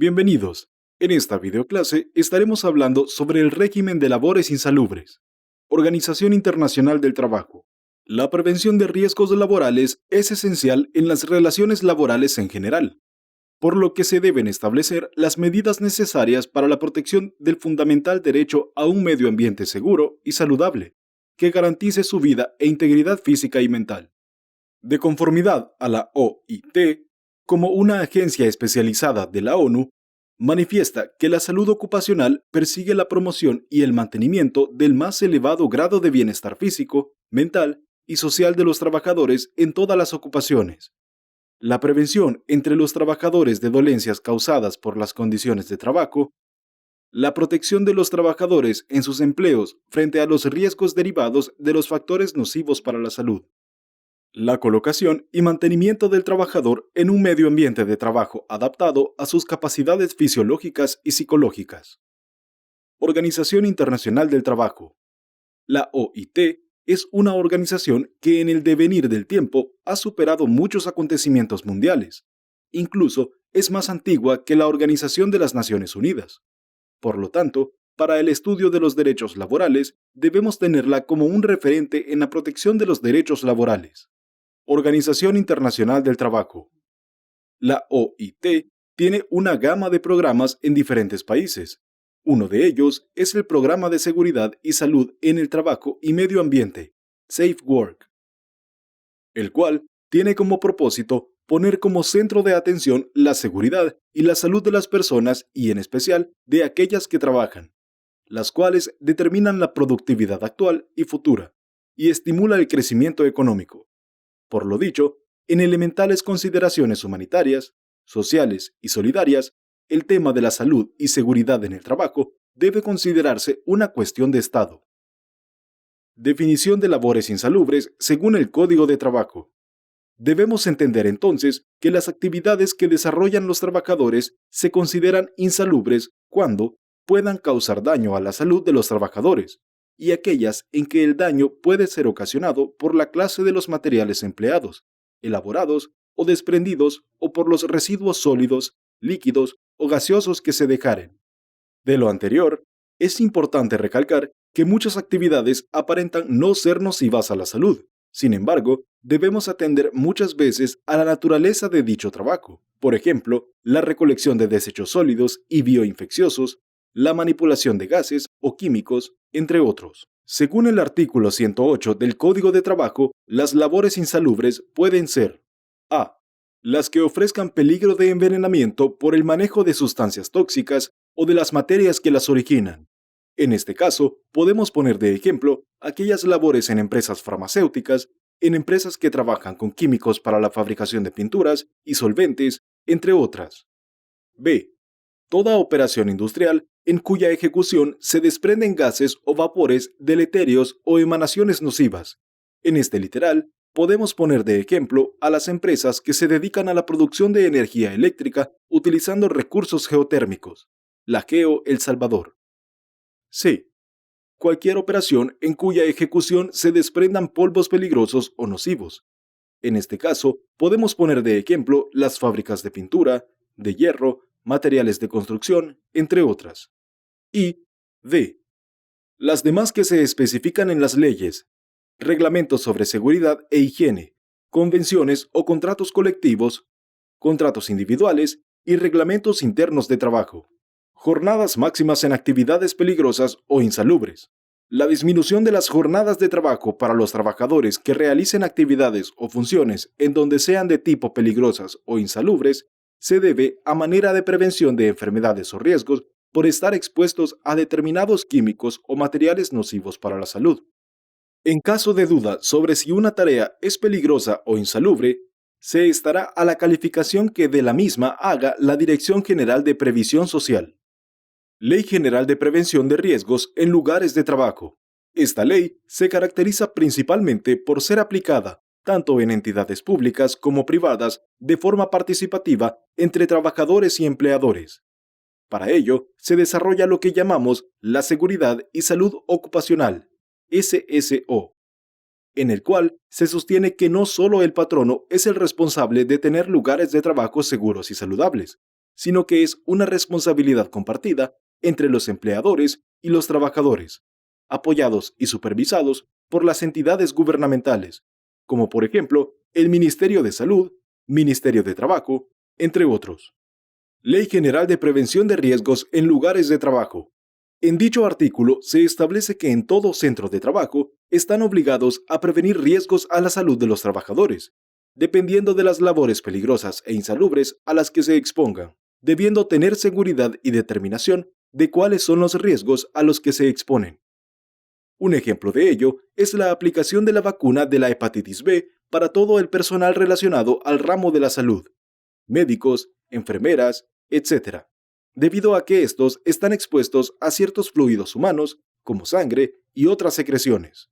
Bienvenidos. En esta videoclase estaremos hablando sobre el régimen de labores insalubres. Organización Internacional del Trabajo. La prevención de riesgos laborales es esencial en las relaciones laborales en general, por lo que se deben establecer las medidas necesarias para la protección del fundamental derecho a un medio ambiente seguro y saludable, que garantice su vida e integridad física y mental. De conformidad a la OIT, como una agencia especializada de la ONU, manifiesta que la salud ocupacional persigue la promoción y el mantenimiento del más elevado grado de bienestar físico, mental y social de los trabajadores en todas las ocupaciones. La prevención entre los trabajadores de dolencias causadas por las condiciones de trabajo, la protección de los trabajadores en sus empleos frente a los riesgos derivados de los factores nocivos para la salud. La colocación y mantenimiento del trabajador en un medio ambiente de trabajo adaptado a sus capacidades fisiológicas y psicológicas. Organización Internacional del Trabajo. La OIT es una organización que en el devenir del tiempo ha superado muchos acontecimientos mundiales. Incluso es más antigua que la Organización de las Naciones Unidas. Por lo tanto, para el estudio de los derechos laborales, debemos tenerla como un referente en la protección de los derechos laborales. Organización Internacional del Trabajo. La OIT tiene una gama de programas en diferentes países. Uno de ellos es el Programa de Seguridad y Salud en el Trabajo y Medio Ambiente, Safe Work, el cual tiene como propósito poner como centro de atención la seguridad y la salud de las personas y en especial de aquellas que trabajan, las cuales determinan la productividad actual y futura, y estimula el crecimiento económico. Por lo dicho, en elementales consideraciones humanitarias, sociales y solidarias, el tema de la salud y seguridad en el trabajo debe considerarse una cuestión de Estado. Definición de labores insalubres según el Código de Trabajo. Debemos entender entonces que las actividades que desarrollan los trabajadores se consideran insalubres cuando puedan causar daño a la salud de los trabajadores, y aquellas en que el daño puede ser ocasionado por la clase de los materiales empleados, elaborados o desprendidos o por los residuos sólidos, líquidos o gaseosos que se dejaren. De lo anterior, es importante recalcar que muchas actividades aparentan no ser nocivas a la salud. Sin embargo, debemos atender muchas veces a la naturaleza de dicho trabajo. Por ejemplo, la recolección de desechos sólidos y bioinfecciosos, la manipulación de gases o químicos, entre otros. Según el artículo 108 del Código de Trabajo, las labores insalubres pueden ser a. Las que ofrezcan peligro de envenenamiento por el manejo de sustancias tóxicas o de las materias que las originan. En este caso, podemos poner de ejemplo aquellas labores en empresas farmacéuticas, en empresas que trabajan con químicos para la fabricación de pinturas y solventes, entre otras. B. Toda operación industrial en cuya ejecución se desprenden gases o vapores deleterios o emanaciones nocivas. En este literal, podemos poner de ejemplo a las empresas que se dedican a la producción de energía eléctrica utilizando recursos geotérmicos. La Geo El Salvador. C. Cualquier operación en cuya ejecución se desprendan polvos peligrosos o nocivos. En este caso, podemos poner de ejemplo las fábricas de pintura, de hierro, materiales de construcción, entre otras. Y D. Las demás que se especifican en las leyes, reglamentos sobre seguridad e higiene, convenciones o contratos colectivos, contratos individuales y reglamentos internos de trabajo. Jornadas máximas en actividades peligrosas o insalubres. La disminución de las jornadas de trabajo para los trabajadores que realicen actividades o funciones en donde sean de tipo peligrosas o insalubres se debe a manera de prevención de enfermedades o riesgos por estar expuestos a determinados químicos o materiales nocivos para la salud. En caso de duda sobre si una tarea es peligrosa o insalubre, se estará a la calificación que de la misma haga la Dirección General de Previsión Social. Ley General de Prevención de Riesgos en Lugares de Trabajo. Esta ley se caracteriza principalmente por ser aplicada, tanto en entidades públicas como privadas, de forma participativa entre trabajadores y empleadores. Para ello, se desarrolla lo que llamamos la Seguridad y Salud Ocupacional, SSO, en el cual se sostiene que no solo el patrono es el responsable de tener lugares de trabajo seguros y saludables, sino que es una responsabilidad compartida entre los empleadores y los trabajadores, apoyados y supervisados por las entidades gubernamentales, como por ejemplo el Ministerio de Salud, Ministerio de Trabajo, entre otros. Ley General de Prevención de Riesgos en Lugares de Trabajo. En dicho artículo se establece que en todo centro de trabajo están obligados a prevenir riesgos a la salud de los trabajadores, dependiendo de las labores peligrosas e insalubres a las que se expongan, debiendo tener seguridad y determinación de cuáles son los riesgos a los que se exponen. Un ejemplo de ello es la aplicación de la vacuna de la hepatitis B para todo el personal relacionado al ramo de la salud, médicos, enfermeras, etc., debido a que estos están expuestos a ciertos fluidos humanos, como sangre y otras secreciones.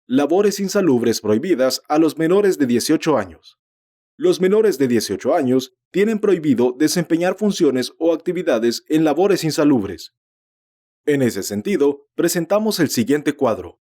Labores insalubres prohibidas a los menores de 18 años. Los menores de 18 años tienen prohibido desempeñar funciones o actividades en labores insalubres. En ese sentido, presentamos el siguiente cuadro,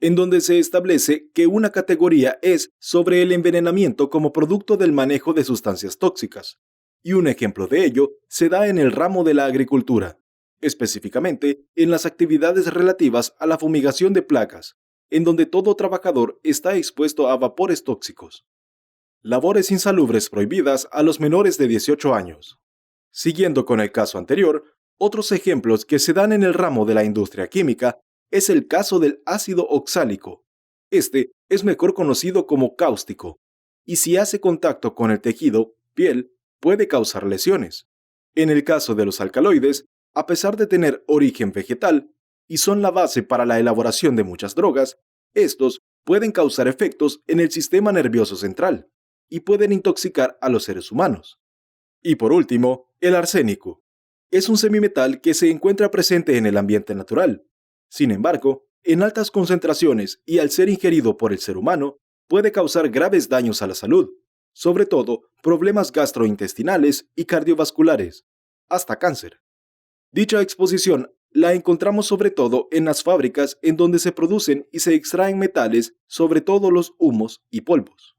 en donde se establece que una categoría es sobre el envenenamiento como producto del manejo de sustancias tóxicas, y un ejemplo de ello se da en el ramo de la agricultura, específicamente en las actividades relativas a la fumigación de plagas, en donde todo trabajador está expuesto a vapores tóxicos. Labores insalubres prohibidas a los menores de 18 años. Siguiendo con el caso anterior, otros ejemplos que se dan en el ramo de la industria química es el caso del ácido oxálico. Este es mejor conocido como cáustico, y si hace contacto con el tejido, piel, puede causar lesiones. En el caso de los alcaloides, a pesar de tener origen vegetal y son la base para la elaboración de muchas drogas, estos pueden causar efectos en el sistema nervioso central y pueden intoxicar a los seres humanos. Y por último, el arsénico. Es un semimetal que se encuentra presente en el ambiente natural. Sin embargo, en altas concentraciones y al ser ingerido por el ser humano, puede causar graves daños a la salud, sobre todo problemas gastrointestinales y cardiovasculares, hasta cáncer. Dicha exposición la encontramos sobre todo en las fábricas en donde se producen y se extraen metales, sobre todo los humos y polvos.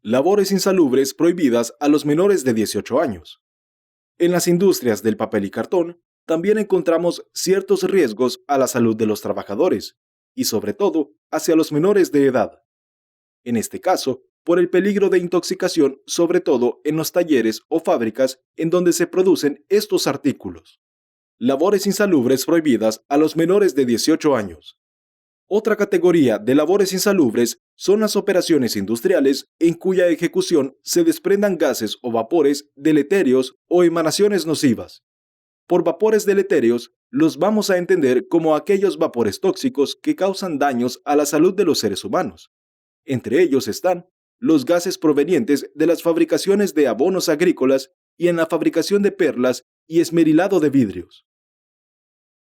Labores insalubres prohibidas a los menores de 18 años. En las industrias del papel y cartón, también encontramos ciertos riesgos a la salud de los trabajadores, y sobre todo hacia los menores de edad. En este caso, por el peligro de intoxicación, sobre todo en los talleres o fábricas en donde se producen estos artículos. Labores insalubres prohibidas a los menores de 18 años. Otra categoría de labores insalubres son las operaciones industriales en cuya ejecución se desprendan gases o vapores deleterios o emanaciones nocivas. Por vapores deleterios, los vamos a entender como aquellos vapores tóxicos que causan daños a la salud de los seres humanos. Entre ellos están los gases provenientes de las fabricaciones de abonos agrícolas y en la fabricación de perlas y esmerilado de vidrios.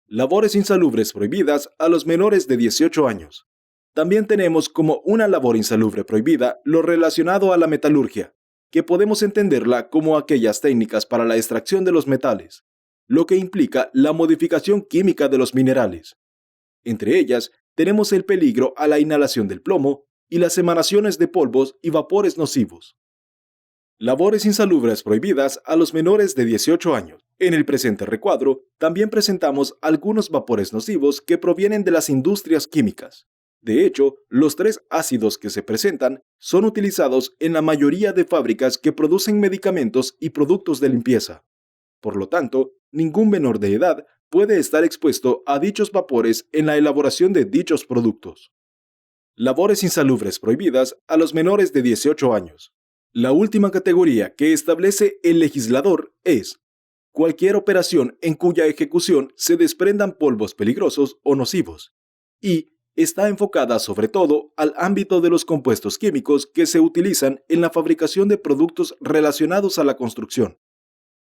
Labores insalubres prohibidas a los menores de 18 años. También tenemos como una labor insalubre prohibida lo relacionado a la metalurgia, que podemos entenderla como aquellas técnicas para la extracción de los metales, lo que implica la modificación química de los minerales. Entre ellas, tenemos el peligro a la inhalación del plomo y las emanaciones de polvos y vapores nocivos. Labores insalubres prohibidas a los menores de 18 años. En el presente recuadro, también presentamos algunos vapores nocivos que provienen de las industrias químicas. De hecho, los 3 ácidos que se presentan son utilizados en la mayoría de fábricas que producen medicamentos y productos de limpieza. Por lo tanto, ningún menor de edad puede estar expuesto a dichos vapores en la elaboración de dichos productos. Labores insalubres prohibidas a los menores de 18 años. La última categoría que establece el legislador es cualquier operación en cuya ejecución se desprendan polvos peligrosos o nocivos, y está enfocada sobre todo al ámbito de los compuestos químicos que se utilizan en la fabricación de productos relacionados a la construcción.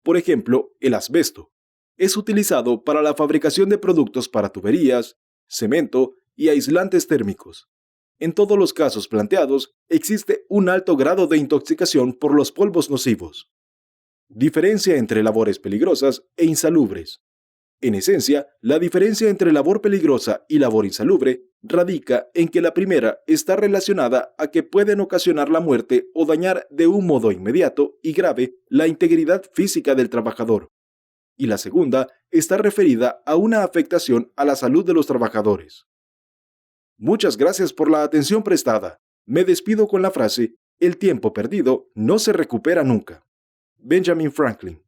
Por ejemplo, el asbesto es utilizado para la fabricación de productos para tuberías, cemento y aislantes térmicos. En todos los casos planteados, existe un alto grado de intoxicación por los polvos nocivos. Diferencia entre labores peligrosas e insalubres. En esencia, la diferencia entre labor peligrosa y labor insalubre radica en que la primera está relacionada a que pueden ocasionar la muerte o dañar de un modo inmediato y grave la integridad física del trabajador, y la segunda está referida a una afectación a la salud de los trabajadores. Muchas gracias por la atención prestada. Me despido con la frase: el tiempo perdido no se recupera nunca. Benjamin Franklin.